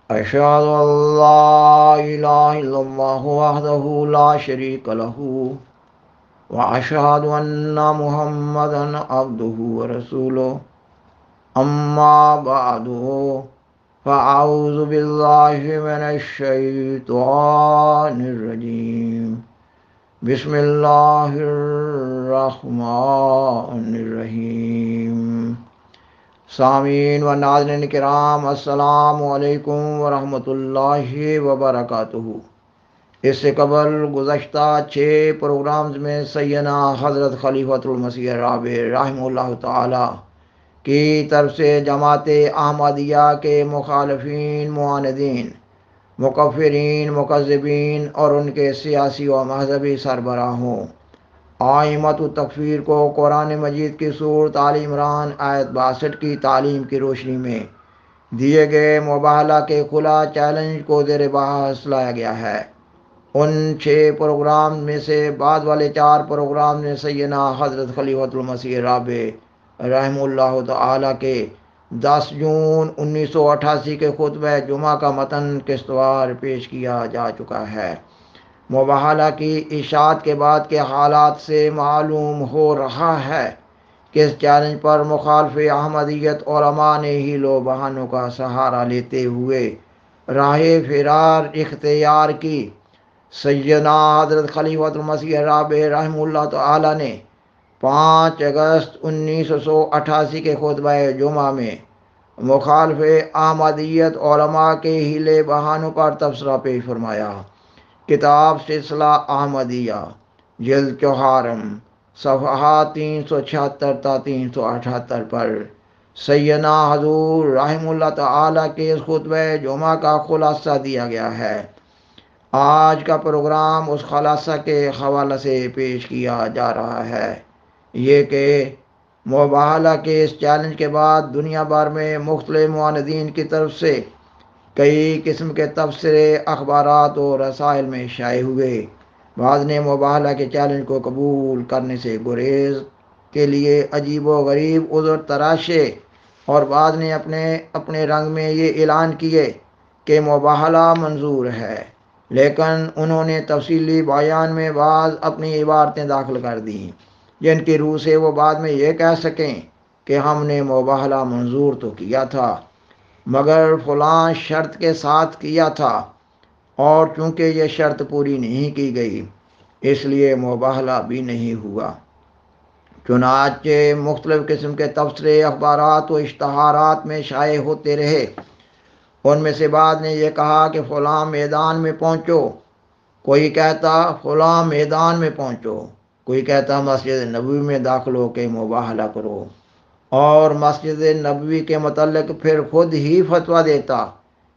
أشهد أن لا إله إلا الله وحده لا شريك له وأشهد أن محمدا عبده ورسوله أما بعد فأعوذ بالله من الشيطان الرجيم بسم الله الرحمن الرحيم سامعین و ناظرین کرام، السلام علیکم ورحمۃ اللہ وبرکاتہ۔ اس سے قبل گزشتہ 6 پروگرامز میں سیدنا حضرت خلیفۃ المسیح رابع رحمہ اللہ تعالی کی طرف سے جماعت احمدیہ کے مخالفین، معاندین، مکفرین، مکذبین اور ان کے سیاسی و مذہبی سربراہوں آئمۃ التکفیر کو قرآن مجید کی سورۃ آل عمران آیت 62 کی تعلیم کی روشنی میں دیے گئے مباہلہ کے کھلا چیلنج کو زیر بحث لایا گیا ہے۔ ان 6 پروگرام میں سے بعد والے 4 پروگرام نے سیدنا حضرت خلیفۃ المسیح رابع رحمہ اللہ تعالی کے 10 جون 1988 کے خطبہ جمعہ کا متن قسطوار پیش کیا جا چکا ہے۔ مباہلہ کی اشاعت کے بعد کے حالات سے معلوم ہو رہا ہے کہ اس چیلنج پر مخالف احمدیت علماء نے ہیل و بہانوں کا سہارا لیتے ہوئے راہ فرار اختیار کی۔ سیدنا حضرت خلیفۃ المسیح رابع رحمہ اللہ تعالی نے 5 اگست 1988 کے خطبہ جمعہ میں مخالف احمدیت علماء کے ہیلے بہانوں پر تبصرہ پیش فرمایا۔ کتاب سلسلہ احمدیہ جلد 4 صفحات 376 تا 378 پر سیدنا حضور رحمہ اللہ تعالی کے اس خطبہ جمعہ کا خلاصہ دیا گیا ہے۔ آج کا پروگرام اس خلاصہ کے حوالے سے پیش کیا جا رہا ہے، یہ کہ مباہلہ کے اس چیلنج کے بعد دنیا بھر میں مختلف معاندین کی طرف سے کئی قسم کے تبصرے اخبارات اور رسائل میں شائع ہوئے۔ بعض نے مباہلہ کے چیلنج کو قبول کرنے سے گریز کے لیے عجیب و غریب عذر تراشے اور بعض نے اپنے رنگ میں یہ اعلان کیے کہ مباہلہ منظور ہے، لیکن انہوں نے تفصیلی بیان میں بعض اپنی عبارتیں داخل کر دیں جن کی روح سے وہ بعد میں یہ کہہ سکیں کہ ہم نے مباہلہ منظور تو کیا تھا مگر فلاں شرط کے ساتھ کیا تھا، اور چونکہ یہ شرط پوری نہیں کی گئی اس لیے مباہلہ بھی نہیں ہوا۔ چنانچہ مختلف قسم کے تبصرے اخبارات و اشتہارات میں شائع ہوتے رہے۔ ان میں سے بعض نے یہ کہا کہ فلاں میدان میں پہنچو، کوئی کہتا فلاں میدان میں پہنچو، کوئی کہتا مسجد نبوی میں داخل ہو کے مباہلہ کرو، اور مسجد نبوی کے متعلق پھر خود ہی فتویٰ دیتا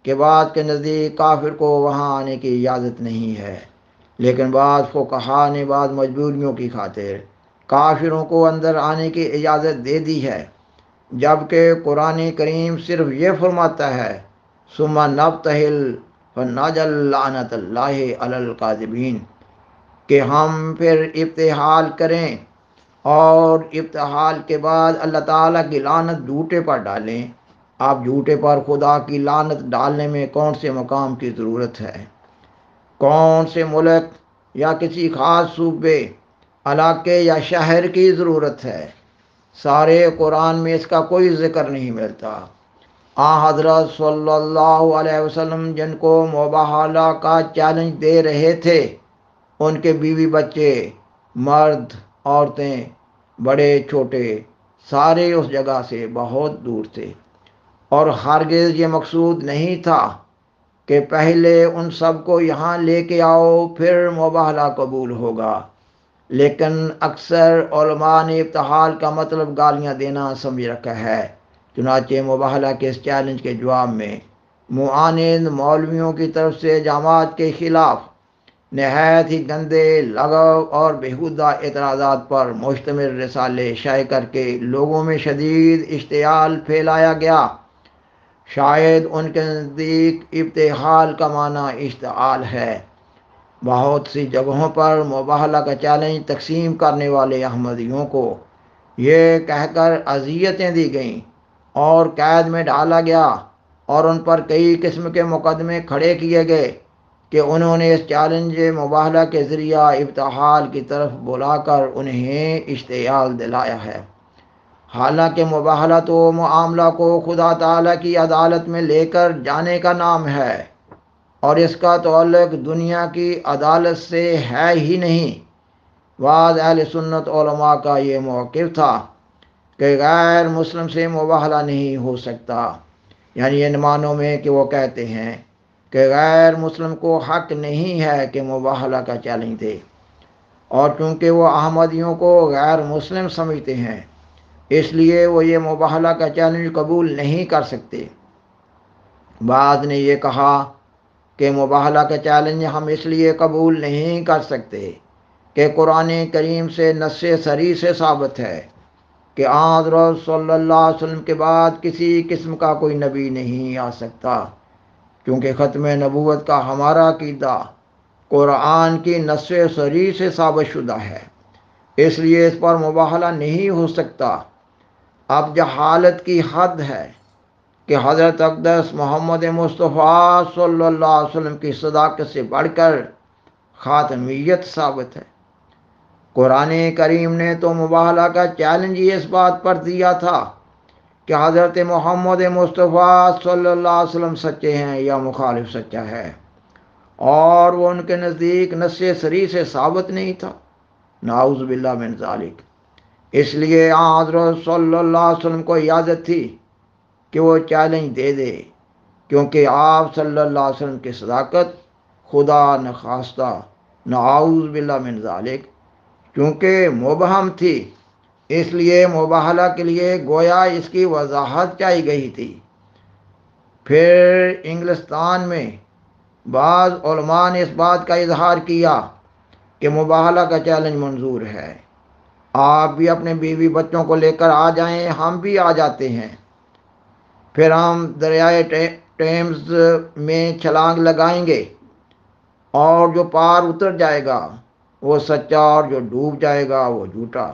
کہ بعض کے نزدیک کافر کو وہاں آنے کی اجازت نہیں ہے، لیکن بعض فقہا نے بعض مجبوریوں کی خاطر کافروں کو اندر آنے کی اجازت دے دی ہے، جبکہ قرآن کریم صرف یہ فرماتا ہے ثم نبتہل فنجعل لعنت اللہ علی الکاذبین، کہ ہم پھر ابتحال کریں اور ابتحال کے بعد اللہ تعالیٰ کی لعنت جھوٹے پر ڈالیں۔ آپ جھوٹے پر خدا کی لعنت ڈالنے میں کون سے مقام کی ضرورت ہے؟ کون سے ملک یا کسی خاص صوبے، علاقے یا شہر کی ضرورت ہے؟ سارے قرآن میں اس کا کوئی ذکر نہیں ملتا۔ حضرت صلی اللہ علیہ وسلم جن کو مباہلہ کا چیلنج دے رہے تھے، ان کے بیوی بچے، مرد، عورتیں، بڑے چھوٹے، سارے اس جگہ سے بہت دور تھے، اور ہرگز یہ مقصود نہیں تھا کہ پہلے ان سب کو یہاں لے کے آؤ پھر مباہلہ قبول ہوگا، لیکن اکثر علماء نے ابتحال کا مطلب گالیاں دینا سمجھ رکھا ہے۔ چنانچہ مباہلہ کے اس چیلنج کے جواب میں معاند مولویوں کی طرف سے جماعت کے خلاف نہایت ہی گندے، لغو اور بیہودہ اعتراضات پر مشتمل رسالے شائع کر کے لوگوں میں شدید اشتعال پھیلایا گیا۔ شاید ان کے نزدیک ابتحال کا معنی اشتعال ہے۔ بہت سی جگہوں پر مباہلہ کا چیلنج تقسیم کرنے والے احمدیوں کو یہ کہہ کر اذیتیں دی گئیں اور قید میں ڈالا گیا اور ان پر کئی قسم کے مقدمے کھڑے کیے گئے کہ انہوں نے اس چیلنج مباہلہ کے ذریعہ ابتحال کی طرف بلا کر انہیں اشتعال دلایا ہے۔ حالانکہ مباہلہ تو معاملہ کو خدا تعالیٰ کی عدالت میں لے کر جانے کا نام ہے، اور اس کا تعلق دنیا کی عدالت سے ہے ہی نہیں۔ بعض اہل سنت علماء کا یہ موقف تھا کہ غیر مسلم سے مباہلہ نہیں ہو سکتا، یعنی ان معنوں میں کہ وہ کہتے ہیں کہ غیر مسلم کو حق نہیں ہے کہ مباہلہ کا چیلنج دے، اور چونکہ وہ احمدیوں کو غیر مسلم سمجھتے ہیں اس لیے وہ یہ مباہلہ کا چیلنج قبول نہیں کر سکتے۔ بعض نے یہ کہا کہ مباہلہ کا چیلنج ہم اس لیے قبول نہیں کر سکتے کہ قرآن کریم سے نص صریح سے ثابت ہے کہ حضرت صلی اللہ علیہ وسلم کے بعد کسی قسم کا کوئی نبی نہیں آ سکتا، کیونکہ ختم نبوت کا ہمارا عقیدہ قرآن کی نص صریح سے ثابت شدہ ہے، اس لیے اس پر مباہلہ نہیں ہو سکتا۔ اب جہالت کی حد ہے کہ حضرت اقدس محمد مصطفیٰ صلی اللہ علیہ وسلم کی صداقت سے بڑھ کر خاتمیت ثابت ہے۔ قرآن کریم نے تو مباہلہ کا چیلنج ہی اس بات پر دیا تھا کہ حضرت محمد مصطفیٰ صلی اللہ علیہ وسلم سچے ہیں یا مخالف سچا ہے، اور وہ ان کے نزدیک نص صریح سے ثابت نہیں تھا، نعوذ باللہ من ذالک۔ اس لیے حضرت صلی اللہ علیہ وسلم کو اجازت تھی کہ وہ چیلنج دے دے، کیونکہ آپ صلی اللہ علیہ وسلم کی صداقت خدا نخواستہ نعوذ باللہ من ذالک چونکہ مبہم تھی، اس لیے مباہلہ کے لیے گویا اس کی وضاحت چاہی گئی تھی۔ پھر انگلستان میں بعض علماء نے اس بات کا اظہار کیا کہ مباہلہ کا چیلنج منظور ہے، آپ بھی اپنے بیوی بچوں کو لے کر آ جائیں، ہم بھی آ جاتے ہیں، پھر ہم دریائے ٹیمز میں چھلانگ لگائیں گے، اور جو پار اتر جائے گا وہ سچا اور جو ڈوب جائے گا وہ جھوٹا۔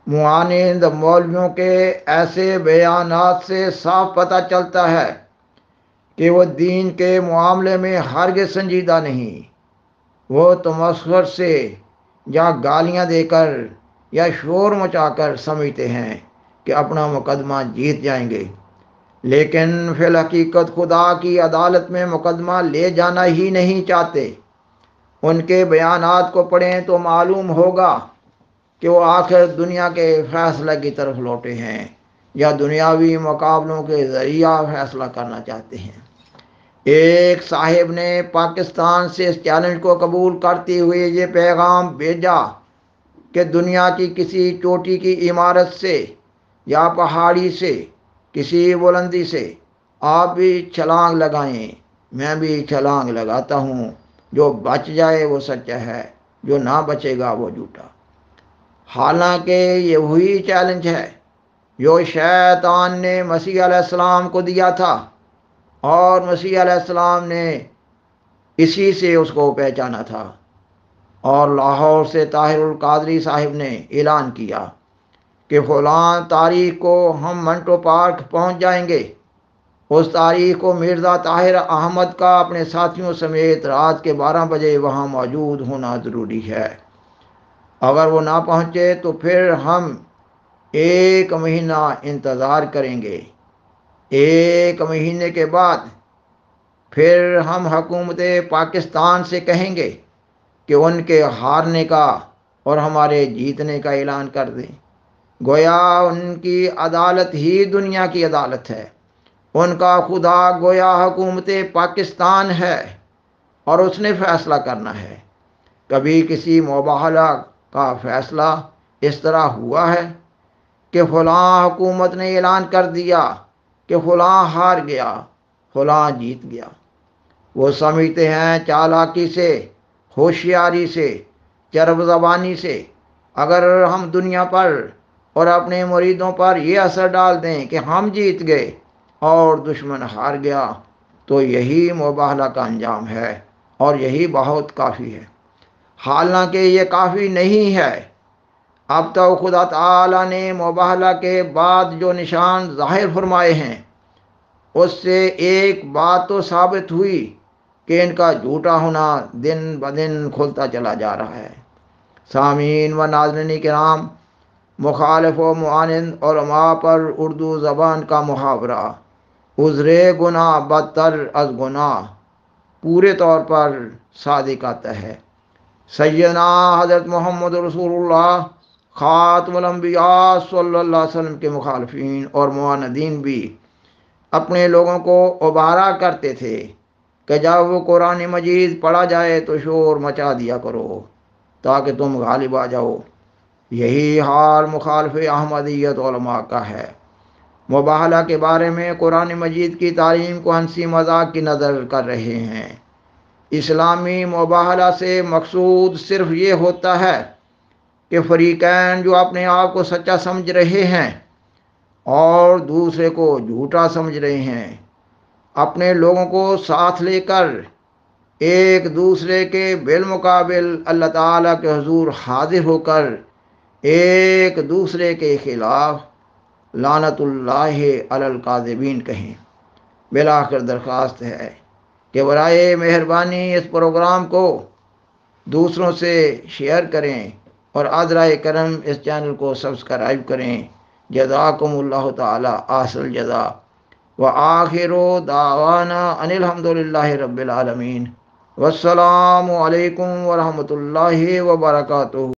معاند مولویوں کے ایسے بیانات سے صاف پتہ چلتا ہے کہ وہ دین کے معاملے میں ہرگز سنجیدہ نہیں، وہ تمسخر سے یا گالیاں دے کر یا شور مچا کر سمجھتے ہیں کہ اپنا مقدمہ جیت جائیں گے، لیکن فی الحقیقت خدا کی عدالت میں مقدمہ لے جانا ہی نہیں چاہتے۔ ان کے بیانات کو پڑھیں تو معلوم ہوگا کہ وہ آخر دنیا کے فیصلہ کی طرف لوٹے ہیں یا دنیاوی مقابلوں کے ذریعہ فیصلہ کرنا چاہتے ہیں۔ ایک صاحب نے پاکستان سے اس چیلنج کو قبول کرتے ہوئے یہ پیغام بھیجا کہ دنیا کی کسی چوٹی کی عمارت سے یا پہاڑی سے کسی بلندی سے آپ بھی چھلانگ لگائیں، میں بھی چھلانگ لگاتا ہوں، جو بچ جائے وہ سچا ہے، جو نہ بچے گا وہ جھوٹا۔ حالانکہ یہ وہی چیلنج ہے جو شیطان نے مسیح علیہ السلام کو دیا تھا، اور مسیح علیہ السلام نے اسی سے اس کو پہچانا تھا، اور لاہور سے طاہر القادری صاحب نے اعلان کیا کہ فلاں تاریخ کو ہم منٹو پارک پہنچ جائیں گے۔ اس تاریخ کو مرزا طاہر احمد کا اپنے ساتھیوں سمیت رات کے 12 بجے وہاں موجود ہونا ضروری ہے۔ اگر وہ نہ پہنچے تو پھر ہم 1 مہینہ انتظار کریں گے، 1 مہینے کے بعد پھر ہم حکومت پاکستان سے کہیں گے کہ ان کے ہارنے کا اور ہمارے جیتنے کا اعلان کر دیں۔ گویا ان کی عدالت ہی دنیا کی عدالت ہے، ان کا خدا گویا حکومت پاکستان ہے، اور اس نے فیصلہ کرنا ہے۔ کبھی کسی مباہلہ کا فیصلہ اس طرح ہوا ہے کہ فلاں حکومت نے اعلان کر دیا کہ فلاں ہار گیا، فلاں جیت گیا۔ وہ سمجھتے ہیں چالاکی سے، ہوشیاری سے، چرب زبانی سے اگر ہم دنیا پر اور اپنے مریدوں پر یہ اثر ڈال دیں کہ ہم جیت گئے اور دشمن ہار گیا تو یہی مباہلہ کا انجام ہے، اور یہی بہت کافی ہے۔ حالانکہ یہ کافی نہیں ہے۔ اب تو خدا تعالیٰ نے مباہلہ کے بعد جو نشان ظاہر فرمائے ہیں اس سے ایک بات تو ثابت ہوئی کہ ان کا جھوٹا ہونا دن بدن کھلتا چلا جا رہا ہے۔ سامعین و ناظرین کرام، مخالف و معاند علماء پر اردو زبان کا محاورہ عذر گناہ بدتر از گناہ پورے طور پر صادقات ہے۔ سیدنا حضرت محمد رسول اللہ خاتم الانبیاء صلی اللہ علیہ وسلم کے مخالفین اور معاندین بھی اپنے لوگوں کو ابھارا کرتے تھے کہ جب وہ قرآن مجید پڑھا جائے تو شور مچا دیا کرو تاکہ تم غالب آ جاؤ۔ یہی حال مخالف احمدیت علماء کا ہے۔ مباہلہ کے بارے میں قرآن مجید کی تعلیم کو ہنسی مذاق کی نظر کر رہے ہیں۔ اسلامی مباہلہ سے مقصود صرف یہ ہوتا ہے کہ فریقین جو اپنے آپ کو سچا سمجھ رہے ہیں اور دوسرے کو جھوٹا سمجھ رہے ہیں، اپنے لوگوں کو ساتھ لے کر ایک دوسرے کے بالمقابل اللہ تعالیٰ کے حضور حاضر ہو کر ایک دوسرے کے خلاف لعنت اللہ علی الکاذبین کہیں۔ بالآخر درخواست ہے کہ برائے مہربانی اس پروگرام کو دوسروں سے شیئر کریں اور عذرائے کرم اس چینل کو سبسکرائب کریں۔ جزاکم اللہ تعالی احسن الجزا وآخر دعوانا ان الحمد للہ رب العالمین۔ والسلام علیکم ورحمۃ اللہ وبرکاتہ۔